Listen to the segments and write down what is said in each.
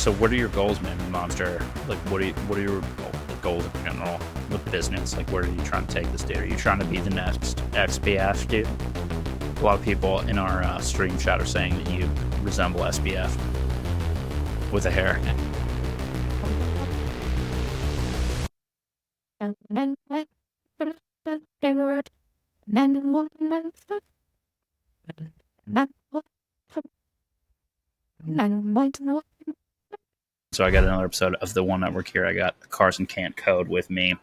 So what are your goals, man, in Monster? Like, what are your goals in general with business? Like, where are you trying to take this dude? Are you trying to be the next XBF dude? A lot of people in our stream chat are saying that you resemble SBF with a hair. So I got another episode of the One Network here. I got Carson Can't Code with me.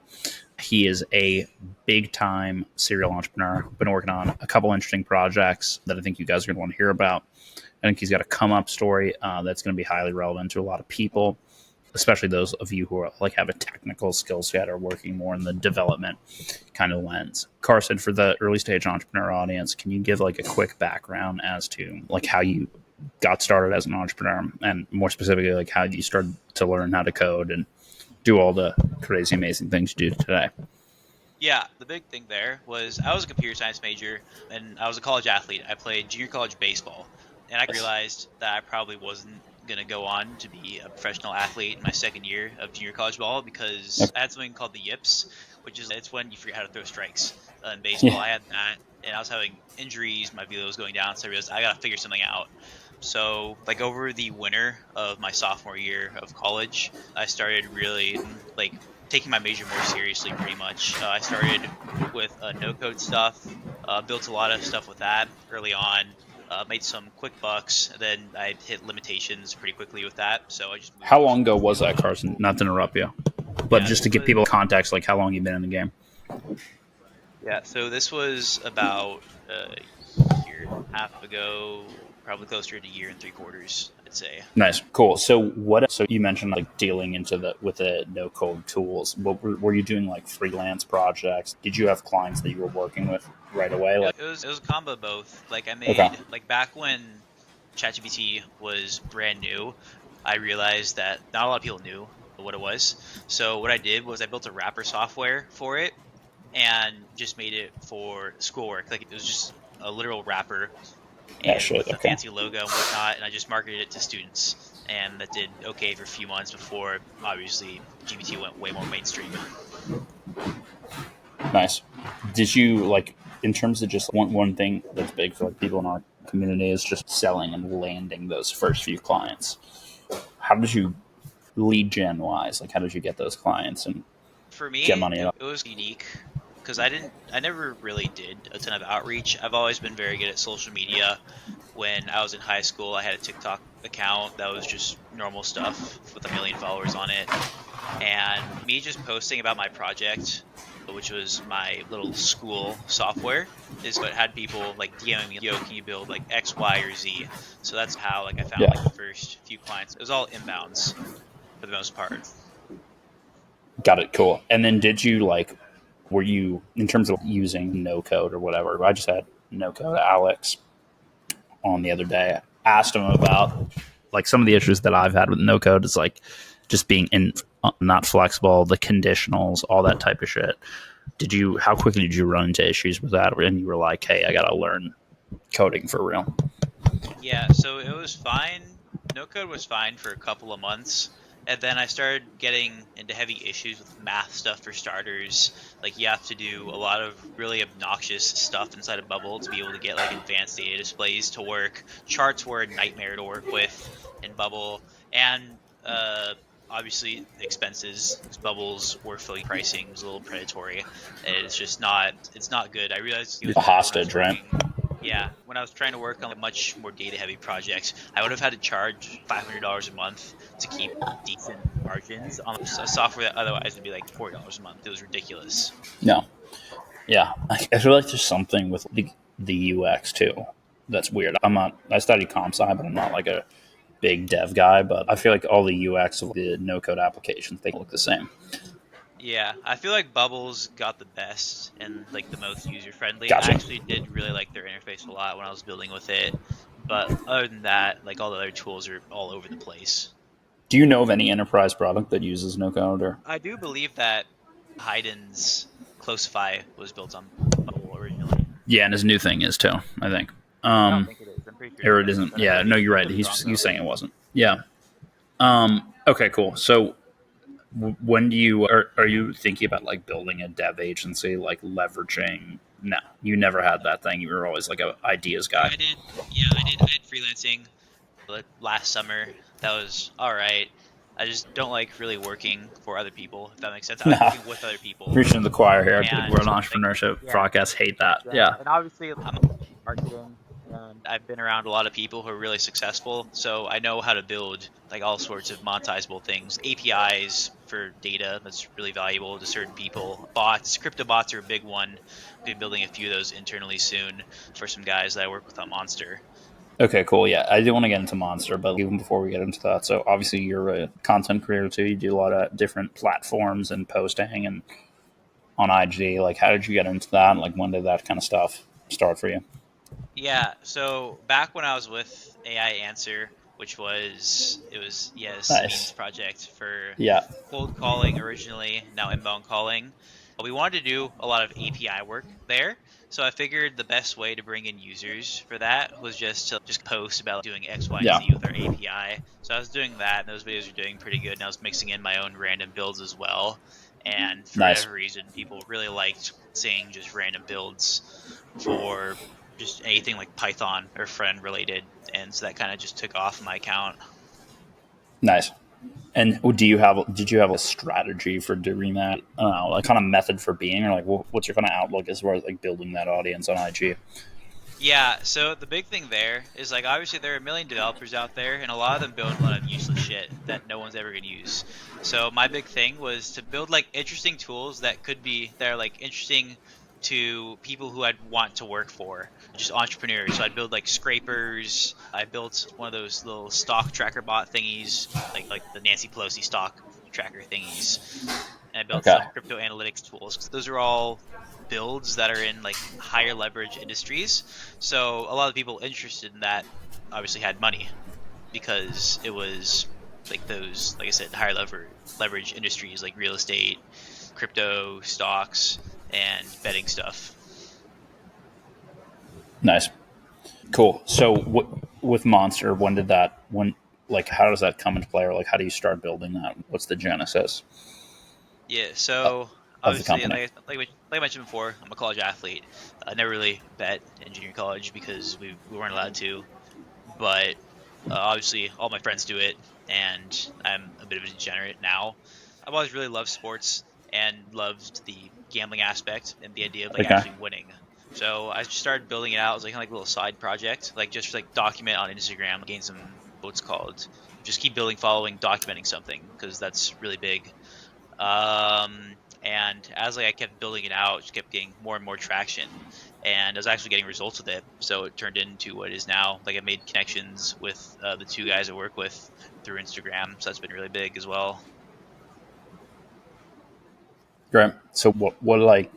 He is a big-time serial entrepreneur. Been working on a couple interesting projects that I think you guys are going to want to hear about. I think he's got a come-up story that's going to be highly relevant to a lot of people, especially those of you who are like have a technical skill set or working more in the development kind of lens. Carson, for the early stage entrepreneur audience, can you give like a quick background as to like how you got started as an entrepreneur, and more specifically, like how you started to learn how to code and do all the crazy, amazing things you do today? Yeah, the big thing there was I was a computer science major and I was a college athlete. I played junior college baseball, and I realized that I probably wasn't going to go on to be a professional athlete in my second year of junior college ball because I had something called the yips, which is it's when you forget how to throw strikes. In baseball, Yeah. I had that, and I was having injuries. My velo was going down, so I realized I got to figure something out. So, like over the winter of my sophomore year of college, I started really like taking my major more seriously. Pretty much, I started with no code stuff, built a lot of stuff with that early on. Made some quick bucks. Then I hit limitations pretty quickly with that, so I just moved How over to long ago something was new. that, Carson? Not to interrupt you, but Yeah, just to this give was people context, like how long you've been in the game. yeah. So this was about a year and a half ago, probably closer to a year and 3/4, I'd say. Nice, cool. So what? So you mentioned like dealing into the with the no code tools. What were you doing? Like freelance projects? Did you have clients that you were working with right away? Like, It was a combo of both. Like I okay, made like back when ChatGPT was brand new, I realized that not a lot of people knew what it was. So what I did was I built a wrapper software for it and just made it for schoolwork. Like it was just a literal wrapper yeah, and shit, with a okay, fancy logo and whatnot, and I just marketed it to students. And that did okay for a few months before obviously GPT went way more mainstream. nice. Did you like in terms of just one thing that's big for like people in our community is just selling and landing those first few clients? How did you lead gen wise? Like, how did you get those clients and For get me, money? it was unique because I never really did a ton of outreach. I've always been very good at social media. When I was in high school, I had a TikTok account that was just normal stuff with 1 million followers on it. And me just posting about my project, which was my little school software, is what had people like DMing me, yo, can you build like X, Y, or Z? So that's how like I found Yeah, like the first few clients. It was all inbounds for the most part. got it. Cool. And then did you like? Were you in terms of using no code or whatever? I just had no code Alex on the other day. Asked him about like some of the issues that I've had with no code is like just being in not flexible, the conditionals, all that type of shit. Did you? How quickly did you run into issues with that? And you were like, "Hey, I gotta learn coding for real." Yeah, so it was fine. No code was fine for a couple of months. And then I started getting into heavy issues with math stuff for starters. Like you have to do a lot of really obnoxious stuff inside a bubble to be able to get like advanced data displays to work. Charts were a nightmare to work with in bubble. And obviously expenses, because bubbles were filling pricing was a little predatory. And it's not good. I realized A that when I was hostage, right? working yeah, when I was trying to work on like much more data heavy projects, I would have had to charge $500 a month to keep decent margins on a software that otherwise would be like $40 a month. It was ridiculous. No, yeah. I feel like there's something with the UX too that's weird. I'm not. I studied comp sci, but I'm not like a big dev guy. But I feel like all the UX of the no code applications they look the same. Yeah, I feel like Bubbles got the best and like the most user friendly. I Gotcha. actually did really like their interface a lot when I was building with it. But other than that, like all the other tools are all over the place. Do you know of any enterprise product that uses no code or? I do believe that Haydn's Closify was built on Bubble originally. Yeah, and his new thing is too. I think. I don't Um, think it is. I'm pretty sure it or it isn't, isn't. but I Yeah, could no, be you're I right. could be wrong He's though. saying it wasn't. Yeah, Okay, cool. So when do you are you thinking about like building a dev agency, like leveraging? No, you never had that thing. You were always like a ideas So guy. I did, yeah, I did freelancing like last summer. That was all right. I just don't like really working for other people, if that makes sense. I like Nah, working with other people, preaching to the choir here, dude. We're and an like, entrepreneurship yeah, podcast. Hate that. yeah, Yeah, and obviously I'm marketing, and I've been around a lot of people who are really successful, so I know how to build like all sorts of monetizable things, APIs for data that's really valuable to certain people. Bots, crypto bots are a big one. I'll be building a few of those internally soon for some guys that I work with on Monster. okay, cool. Yeah, I do want to get into Monster, but even before we get into that, so obviously you're a content creator too. You do a lot of different platforms and posting and on IG. Like, how did you get into that? And like, when did that kind of stuff start for you? Yeah, so back when I was with AI Answer, which was it was yes, memes Nice. project for Yeah. cold calling originally, now inbound calling. We wanted to do a lot of API work there, so I figured the best way to bring in users for that was just to just post about doing X, Y, and Yeah. Z with our API. So I was doing that, and those videos were doing pretty good, and I was mixing in my own random builds as well. And for Nice. whatever reason, people really liked seeing just random builds for just anything like Python or friend related, and so that kind of just took off my account. Nice. And do you have? Did you have a strategy for doing that? I don't know, like kind of method for being, or like what's your kind of outlook as far as like building that audience on IG? Yeah, so the big thing there is like obviously there are a million developers out there, and a lot of them build a lot of useless shit that no one's ever gonna use. So my big thing was to build like interesting tools that are like interesting to people who I'd want to work for, just entrepreneurs. So I'd build like scrapers. I built one of those little stock tracker bot thingies, like the Nancy Pelosi stock tracker thingies, and I built Okay. some crypto analytics tools. Those are all builds that are in like higher leverage industries. So a lot of people interested in that obviously had money because it was like those, like I said, leverage industries like real estate, crypto, stocks, and betting stuff. Nice. Cool. So with Monster, when did that? When like how does that come into play, or like how do you start building that? What's the genesis Yeah, so of the obviously, company? like I mentioned before, I'm a college athlete. I never really bet in junior college because we weren't allowed to. But obviously, all my friends do it, and I'm a bit of a degenerate now. I've always really loved sports and loved the gambling aspect and the idea of like Okay. actually winning. So I just started building it out as like kind of like a little side project, like just like document on Instagram, gain some what's called just keep building, following, documenting something because that's really big. And as like I kept building it out, just kept getting more and more traction, and I was actually getting results with it. So it turned into what it is now. Like I made connections with the two guys I work with through Instagram, so that's been really big as well. Great. So what like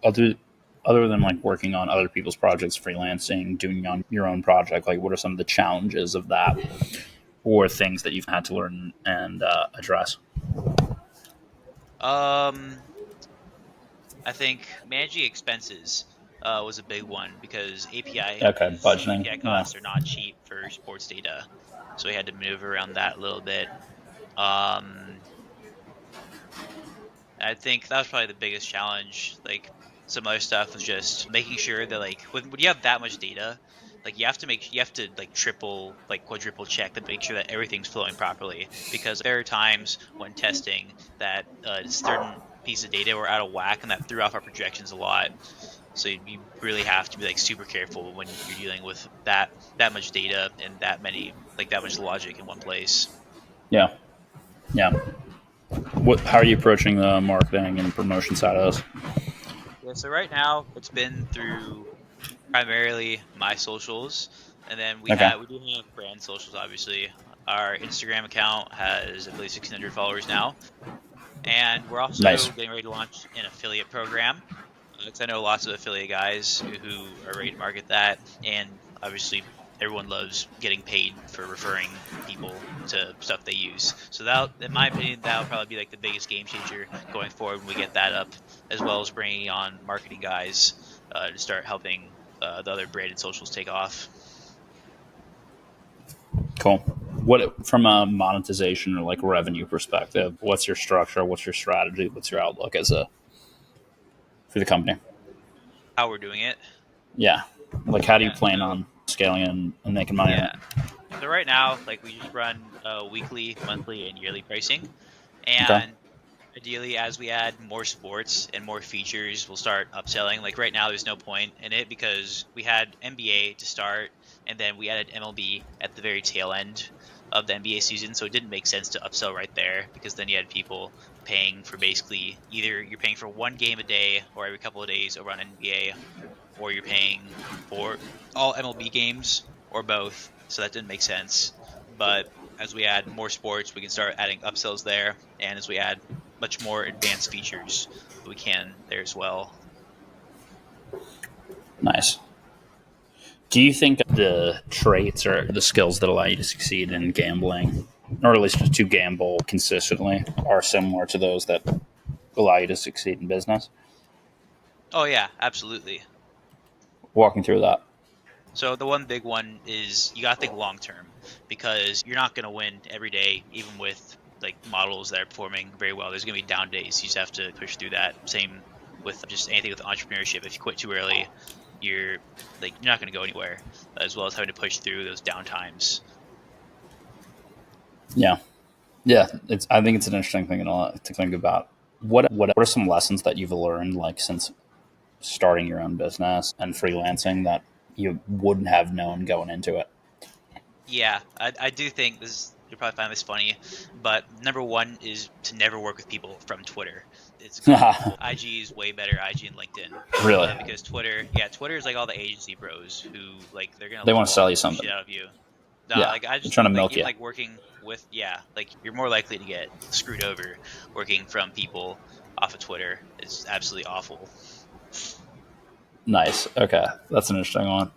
other other than like working on other people's projects, freelancing, doing on your own project, like what are some of the challenges of that, or things that you've had to learn and address? Um, I think managing expenses was a big one because Okay, budgeting. API Yeah. costs are not cheap for sports data, so we had to maneuver around that a little bit. Um, I think that was probably the biggest challenge. Like some other stuff was just making sure that like when you have that much data, like you have to like triple like quadruple check to make sure that everything's flowing properly. Because there are times when testing that certain pieces of data were out of whack and that threw off our projections a lot. So you really have to be like super careful when you're dealing with that much data and that much logic in one place. Yeah. Yeah. What? How are you approaching the marketing and promotion side of this? Yeah, so right now it's been through primarily my socials, and then Okay. we do have brand socials. Obviously, our Instagram account has I believe 1,600 followers now, and we're Nice. also getting ready to launch an affiliate program. Because I know lots of affiliate guys who are ready to market that, and obviously everyone loves getting paid for referring people to stuff they use. So that, in my opinion, that'll probably be like the biggest game changer going forward when we get that up, as well as bringing on marketing guys to start helping the other branded socials take off. Cool. What from a monetization or like revenue perspective? What's your structure? What's your strategy? What's your outlook as a for the company? How we're doing it. Yeah, like how do you Yeah. plan So on scaling and making money on yeah. it? So right now, like we just run weekly, monthly, and yearly pricing, Okay, and ideally, as we add more sports and more features, we'll start upselling. Like right now, there's no point in it because we had NBA to start, and then we added MLB at the very tail end of the NBA season. So it didn't make sense to upsell right there because then you had people paying for basically either you're paying for one game a day or every couple of days over on NBA, or you're paying for all MLB games or both. So that didn't make sense. But as we add more sports, we can start adding upsells there. And as we add much more advanced features, we can there as well. nice. Do you think the traits or the skills that allow you to succeed in gambling, or at least to gamble consistently, are similar to those that allow you to succeed in business? Oh, yeah, absolutely. Walking through that. So the one big one is you got to think long term because you're not going to win every day, even with like models that are performing very well. There's going to be down days. You just have to push through that. Same with just anything with entrepreneurship. If you quit too early, you're you're not going to go anywhere. As well as having to push through those down times. Yeah, yeah. It's. I think it's an interesting thing to think about. What are some lessons that you've learned, like since starting your own business and freelancing, that you wouldn't have known going into it? Yeah, I do think this. You'll probably find this funny, but number one is to never work with people from Twitter. It's IG is way better, IG and LinkedIn, Really? because Twitter, yeah, Twitter is like all the agency bros who they're gonna They want to sell lowball you the shit something. out of you. Nah, Yeah, like I they're just trying to think like milk even you. like working with yeah, like you're more likely to get screwed over working from people off of Twitter. It's absolutely awful. Nice. Okay, that's an interesting one.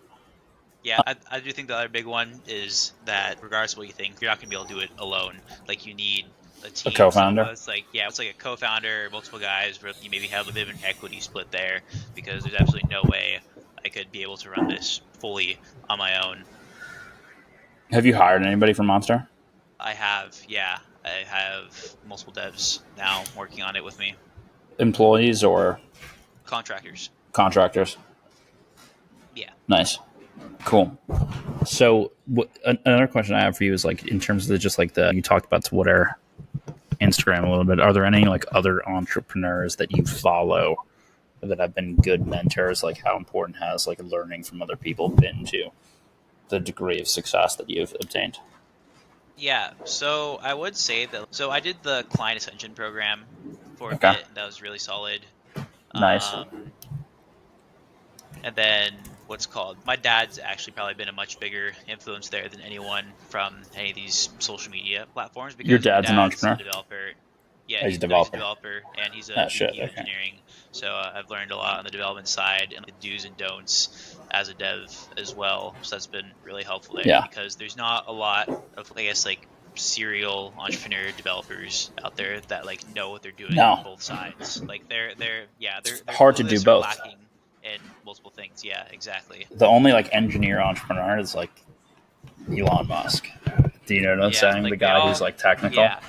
Yeah, I do think the other big one is that regardless of what you think, you're not gonna be able to do it alone. Like you need a A team. So co-founder. what's like yeah, it's like a co-founder, multiple guys, where you maybe have a bit of an equity split there because there's absolutely no way I could be able to run this fully on my own. Have you hired anybody from Monster? I have multiple devs now working on it with me, Employees or contractors. contractors? Yeah. Nice. Cool. So another question I have for you is like in terms of just like the you talked about Twitter, Instagram a little bit. Are there any like other entrepreneurs that you follow that have been good mentors? Like how important has like learning from other people been to the degree of success that you've obtained? Yeah, so I would say that so I did the client ascension program for a Okay. bit. That was really solid. Nice. Um, And then what's called my dad's actually probably been a much bigger influence there than anyone from any of these social media platforms Your because my dad's an dad's a entrepreneur. developer. Yeah, He's a he's a developer. developer and he's a Ah, shit. VP of Okay. engineering. So I've learned a lot on the development side and the do's and don'ts as a dev as well. So that's been really helpful there Yeah. because there's not a lot of I guess like serial entrepreneur developers out there that like know what they're doing on No. both sides. Like they're yeah, It's they're hard to do clueless or both. lacking in multiple things. Yeah, exactly. The only like engineer entrepreneur is like Elon Musk. Do you know what I'm Yeah, saying? The like they guy who's all, like technical. yeah.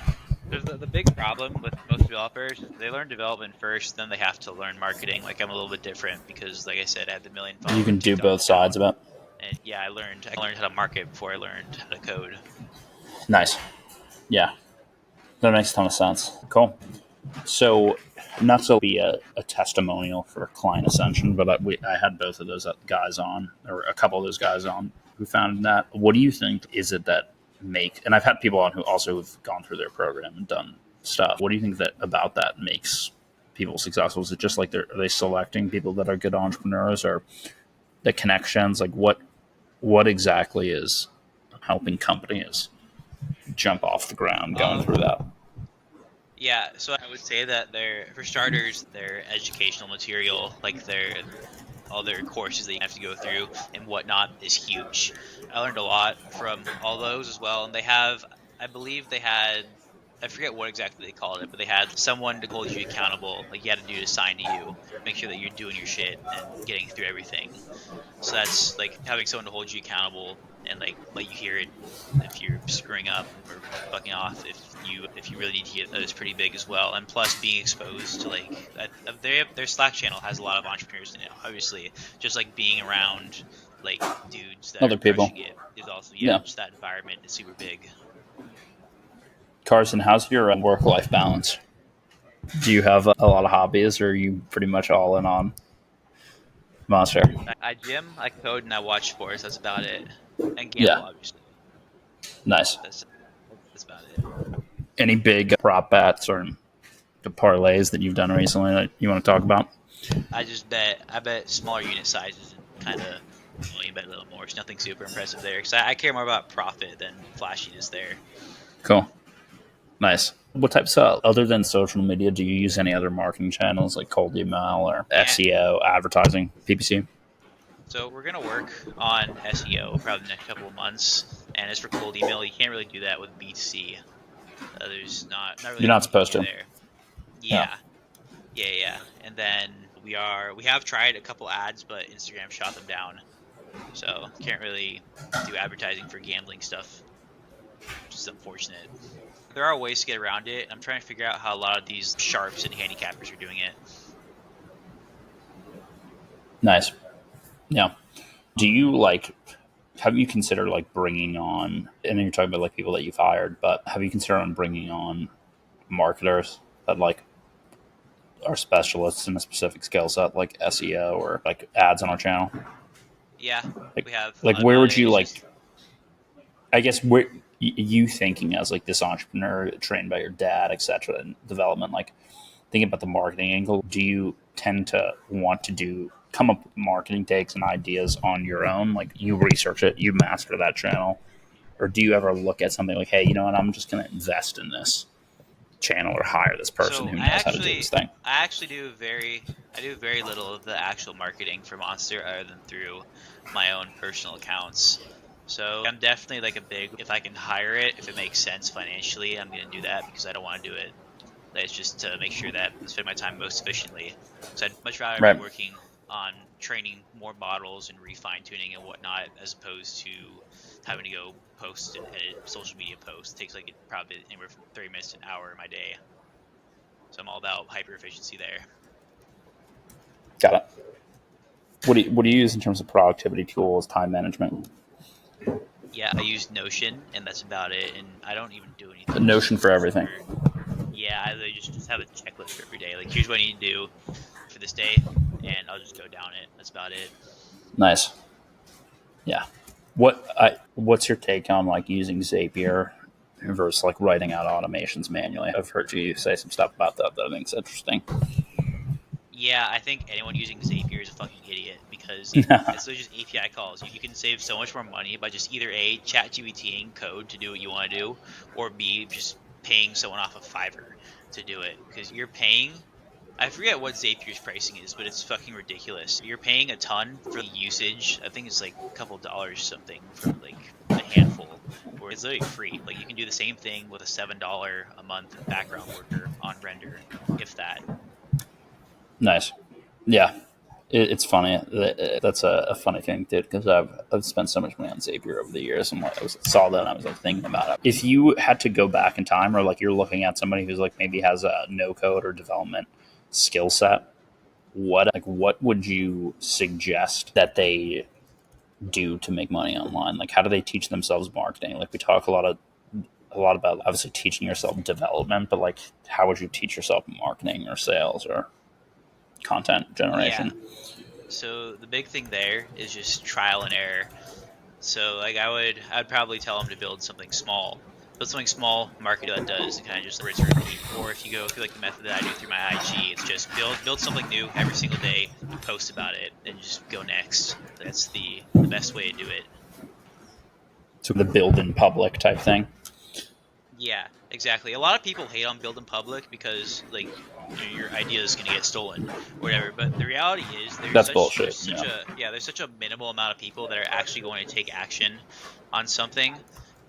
There's the big problem with most developers is they learn development first, then they have to learn marketing. Like I'm a little bit different because, like I said, I had the million You follower can do TikTok both sides account, of it. and yeah, I learned how to market before I learned how to code. Nice. Yeah, that makes a ton of sense. Cool. So, not so be a testimonial for Client Ascension, but I had both of those guys on, or a couple of those guys on who founded that. What do you think is it that make? And I've had people on who also have gone through their program and done stuff. What do you think that about that makes people successful? Is it just like are they selecting people that are good entrepreneurs, or the connections? Like what exactly is helping companies jump off the ground going through Um, that? yeah, so I would say that for starters, their educational material, like their all their courses that you have to go through and whatnot is huge. I learned a lot from all those as well, and I believe they had, I forget what exactly they called it, but they had someone to hold you accountable, like you had to do to sign to you, make sure that you're doing your shit and getting through everything. So that's like having someone to hold you accountable and like let you hear it if you're screwing up or fucking off. If you really need to get that is pretty big as well. And plus being exposed to like their Slack channel has a lot of entrepreneurs in it. Obviously, just like being around like dudes that are Other people. crushing it is also Yeah. just that environment is super big. Carson, how's your work life balance? Do you have a lot of hobbies, or are you pretty much all in on Monster? I gym, I code, and I watch sports. That's about it. And gamble, Yeah. obviously. Nice. That's about it. Any big prop bets or parlays that you've done recently that you want to talk about? I bet smaller unit sizes and kind of volume bet a little more. It's nothing super impressive there because I care more about profit than flashiness there. Cool. Nice. What types of, other than social media, do you use any other marketing channels like cold email or Yeah. SEO, advertising, PPC? So we're gonna work on SEO probably the next couple of months. And as for cold email, you can't really do that with B2C. There's not really You're not anything you can supposed do to. there. Yeah. Yeah, yeah. And then we have tried a couple ads, but Instagram shot them down. So can't really do advertising for gambling stuff, which is unfortunate. There are ways to get around it. I'm trying to figure out how a lot of these sharps and handicappers are doing it. Nice. Yeah. Do you like, have you considered like bringing on, and you're talking about like people that you've hired, but have you considered on bringing on marketers that like are specialists in a specific skill set, like SEO or like ads on our channel? Yeah, Like, we have like thought where about would it. you It's like? just I guess where you thinking as like this entrepreneur trained by your dad, etc., and development, like thinking about the marketing angle. Do you tend to want to come up with marketing takes and ideas on your own? Like you research it, you master that channel, or do you ever look at something like, hey, you know what? I'm just going to invest in this channel or hire this person so who knows how to do this thing. I actually I do very little of the actual marketing for Monster other than through my own personal accounts. So I'm definitely like a big if I can hire it, if it makes sense financially, I'm gonna do that because I don't want to do it. It's just to make sure that I spend my time most efficiently. So I'd much rather be Right. working on training more models and refine tuning and whatnot, as opposed to having to go post and edit social media posts. It takes like probably anywhere from 30 minutes to an hour in my day. So I'm all about hyper efficiency there. Got it. What do you use in terms of productivity tools, time management? Yeah, I use Notion and that's about it. And I don't even do anything Notion for everything. super. Yeah, I really just have a checklist for every day. Like here's what I need to do for this day, and I'll just go down it. That's about it. Nice. Yeah. What's your take on like using Zapier versus like writing out automations manually? I've heard you say some stuff about that I think is interesting. Yeah, I think anyone using Zapier is a fucking idiot because it's those just API calls. You can save so much more money by just either A, chat GPTing code to do what you want to do, or B, just paying someone off of Fiverr to do it. Because you're paying, I forget what Zapier's pricing is, but it's fucking ridiculous. You're paying a ton for the usage. I think it's like a couple dollars something for like a handful, where it's literally free. Like you can do the same thing with a $7 a month background worker on render, if that. Nice. Yeah. It's funny. That's a funny thing, dude, because I've spent so much money on Zapier over the years, and like, saw that and I was like thinking about it. If you had to go back in time, or like you're looking at somebody who's like maybe has a no code or development skill set, what would you suggest that they do to make money online? Like, how do they teach themselves marketing? Like, we talk a lot about obviously teaching yourself development, but like, how would you teach yourself marketing or sales or content Yeah. generation? So the big thing there is just trial and error. So like I'd probably tell them to build something small, market that does, and kind of just rinse and repeat. Or if you go through like the method that I do through my IG, it's just build something new every single day and post about it, and just go next. That's the best way to do it. So the build in public type thing. Yeah, exactly. A lot of people hate on build in public because like your idea is going to get stolen or whatever. But the reality is That's bullshit. Yeah. there's such a minimal amount of people that are actually going to take action on something.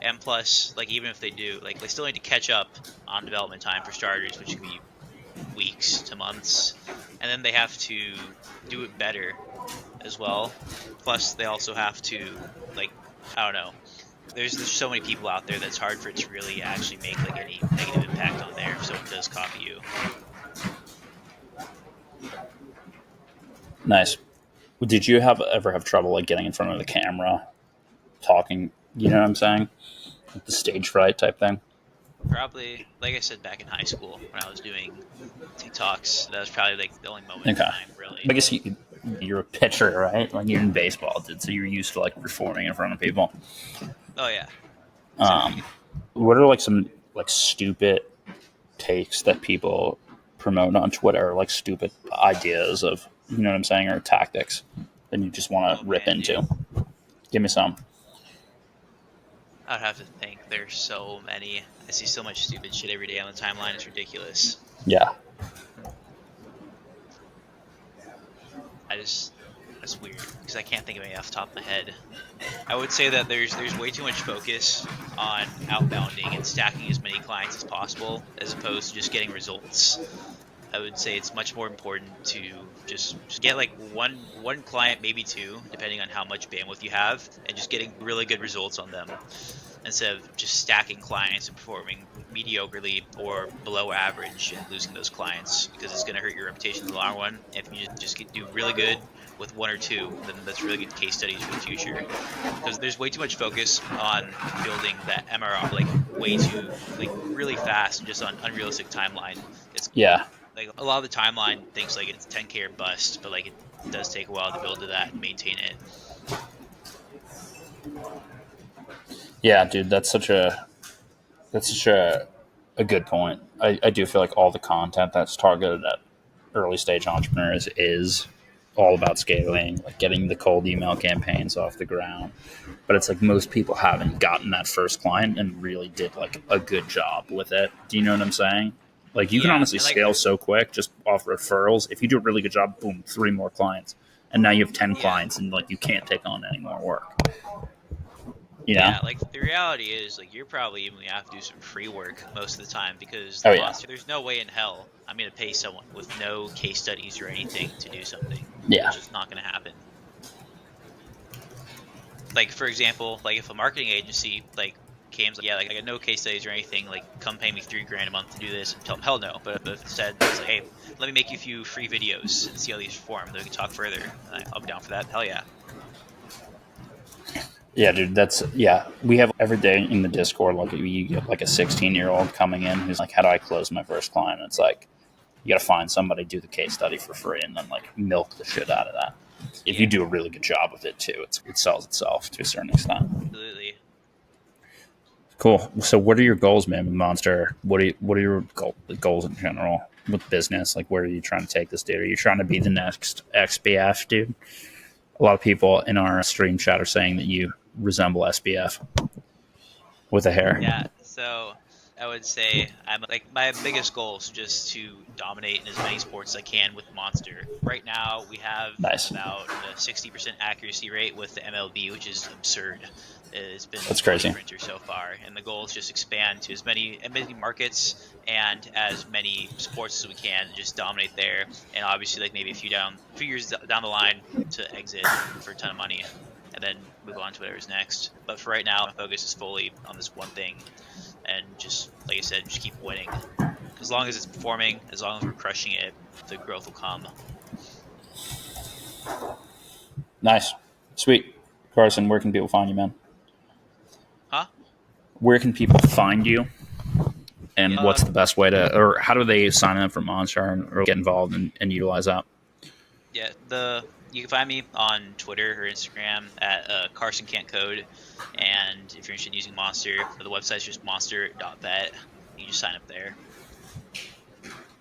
And plus, like even if they do, like they still need to catch up on development time for starters, which could be weeks to months, and then they have to do it better as well. Plus, they also have to like I don't know. There's so many people out there that's hard for it to really actually make like any negative impact on there if someone does copy you. Nice. Did you have ever have trouble like getting in front of the camera, talking? You know what I'm saying? Like the stage fright type thing. Probably, like I said, back in high school when I was doing TikToks, that was probably like the only moment in Okay. time, really. I guess you're a pitcher, right? Like you're in baseball, dude, so you're used to like performing in front of people. Oh yeah, Um, exactly. what are like some like stupid takes that people promote on Twitter, like stupid ideas of you know what I'm saying, or tactics, that you just want Oh to rip man, dude, into? Give me some. I'd have to think. There's so many. I see so much stupid shit every day on the timeline. It's ridiculous. Yeah, I just That's weird because I can't think of any off the top of my head. I would say that there's way too much focus on outbounding and stacking as many clients as possible as opposed to just getting results. I would say it's much more important to just get like one client, maybe two, depending on how much bandwidth you have, and just getting really good results on them instead of just stacking clients and performing mediocrely or below average and losing those clients because it's going to hurt your reputation in the long run. If you do really good with one or two, then that's really good case studies for the future because there's way too much focus on building that MRR like way too like really fast and just on unrealistic timeline. It's yeah, like a lot of the timeline thinks like it's 10K or bust, but like it does take a while to build to that and maintain it. yeah, dude. That's such a good point. I do feel like all the content that's targeted at early stage entrepreneurs is all about scaling, like getting the cold email campaigns off the ground. But it's like most people haven't gotten that first client and really did like a good job with it. Do you know what I'm saying? Like you can Yeah, honestly and like scale so quick just off referrals. If you do a really good job, boom, three more clients. And now you have 10 yeah, clients and like you can't take on any more work. You know? yeah, like the reality is like you're probably even gonna have to do some free work most of the time because the Oh yeah. monster there's no way in hell I'm gonna pay someone with no case studies or anything to do something. Yeah. It's just not gonna happen. Like for example, like if a marketing agency like came like yeah, like I got no case studies or anything, like come pay me 3 grand a month to do this, and tell them hell no. But if instead it's like, hey, let me make you a few free videos and see how these perform, then we can talk further. I'll be down for that. Hell yeah. Yeah, dude, that's yeah. We have every day in the Discord, like you get like a 16-year-old coming in who's like, "How do I close my first client?" And it's like you got to find somebody do the case study for free and then like milk the shit out of that. If you Yeah, do a really good job with it too, it sells itself to a certain extent. absolutely. Cool. So, what are your goals, man, with Monster? What are your goals in general with business? Like, where are you trying to take this, dude? Are you trying to be the next XBF, dude? A lot of people in our stream chat are saying that you resemble SBF with the hair. Yeah, so I would say I'm like my biggest goal is just to dominate in as many sports as I can with Monster. Right now, we have Nice. about a 60% accuracy rate with the MLB, which is absurd. It's been That's the worst crazy. sprinter so far, and the goal is just expand to as many markets and as many sports as we can, and just dominate there. And obviously, like maybe a few years down the line, to exit for a ton of money and then move on to whatever's next. But for right now, my focus is fully on this one thing, and just like I said, just keep winning. As long as it's performing, as long as we're crushing it, the growth will come. Nice. Sweet. Carson, where can people find you, man? Huh? Where can people find you? And Yeah. what's the best way to, or how do they sign up for Monster or get involved and utilize that? Yeah. The You can find me on Twitter or Instagram at Carson Can't Code, and if you're interested in using Monster, the website's just monster.bet. You can just sign up there.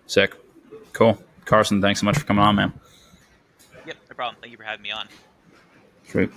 Sick. Cool. Carson, thanks so much for coming on, man. Yep, no problem. Thank you for having me on. Sweet.